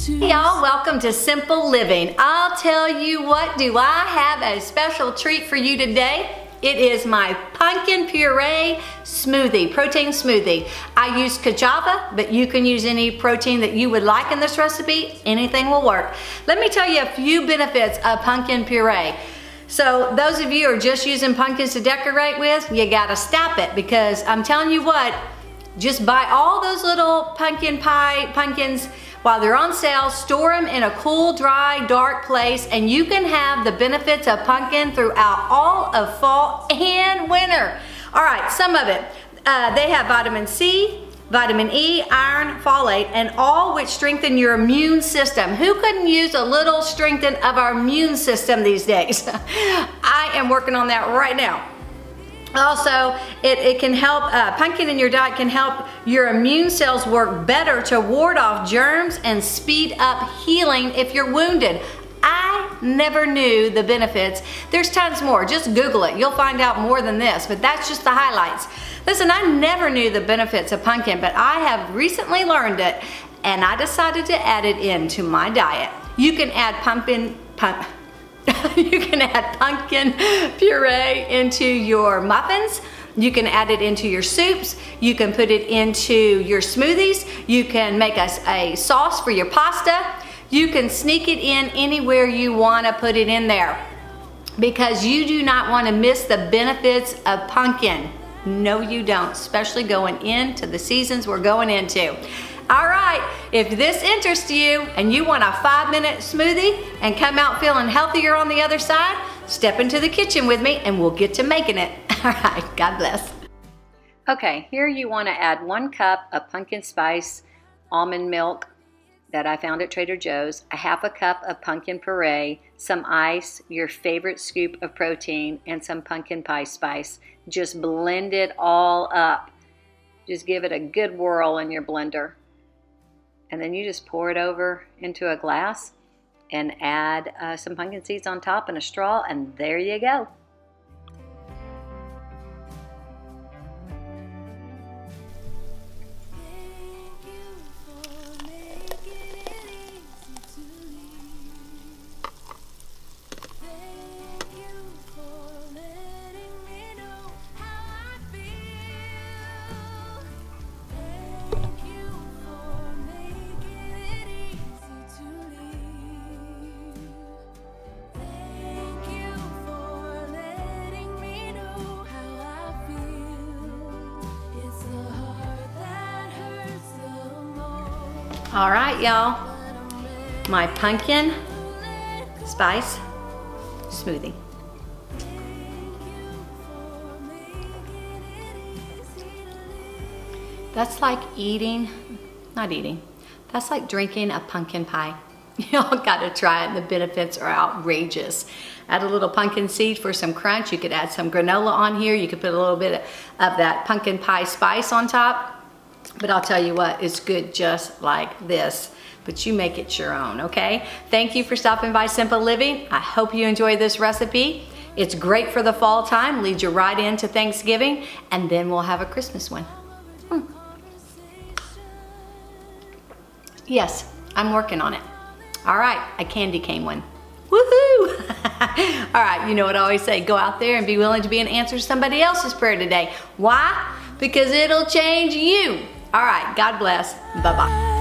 Hey y'all, welcome to Simple Living. I'll tell you what, do I have a special treat for you today. It is my pumpkin puree smoothie, protein smoothie. I use cajava, but you can use any protein that you would like in this recipe. Anything will work. Let me tell you a few benefits of pumpkin puree. So those of you who are just using pumpkins to decorate with, you gotta stop it, because I'm telling you what, just buy all those little pumpkins while they're on sale, store them in a cool, dry, dark place, and you can have the benefits of pumpkin throughout all of fall and winter. All right, some of it. They have vitamin C, vitamin E, iron, folate, and all which strengthen your immune system. Who couldn't use a little strengthening of our immune system these days? I am working on that right now. Also, it can help, pumpkin in your diet can help your immune cells work better to ward off germs and speed up healing if you're wounded. I never knew the benefits. There's tons more. Just Google it. You'll find out more than this, but that's just the highlights. Listen, I never knew the benefits of pumpkin, but I have recently learned it, and I decided to add it into my diet. You can add you can add pumpkin puree into your muffins. You can add it into your soups. You can put it into your smoothies. You can make a sauce for your pasta. You can sneak it in anywhere you want to put it in there, because you do not want to miss the benefits of pumpkin. No, you don't, especially going into the seasons we're going into. All right, if this interests you and you want a 5-minute smoothie and come out feeling healthier on the other side, step into the kitchen with me and we'll get to making it. All right, God bless. Okay, here you want to add 1 cup of pumpkin spice almond milk that I found at Trader Joe's, a 1/2 cup of pumpkin puree, some ice, your favorite scoop of protein, and some pumpkin pie spice. Just blend it all up. Just give it a good whirl in your blender. And then you just pour it over into a glass and add some pumpkin seeds on top and a straw, and there you go. All right, y'all, my pumpkin spice smoothie. That's like that's like drinking a pumpkin pie. Y'all gotta try it, the benefits are outrageous. Add a little pumpkin seed for some crunch. You could add some granola on here. You could put a little bit of that pumpkin pie spice on top. But I'll tell you what, it's good just like this. But you make it your own, okay? Thank you for stopping by Simple Living. I hope you enjoy this recipe. It's great for the fall time, leads you right into Thanksgiving, and then we'll have a Christmas one. Yes, I'm working on it. All right, a candy cane one. Woohoo! All right, you know what I always say, go out there and be willing to be an answer to somebody else's prayer today. Why? Because it'll change you. All right, God bless. Bye-bye.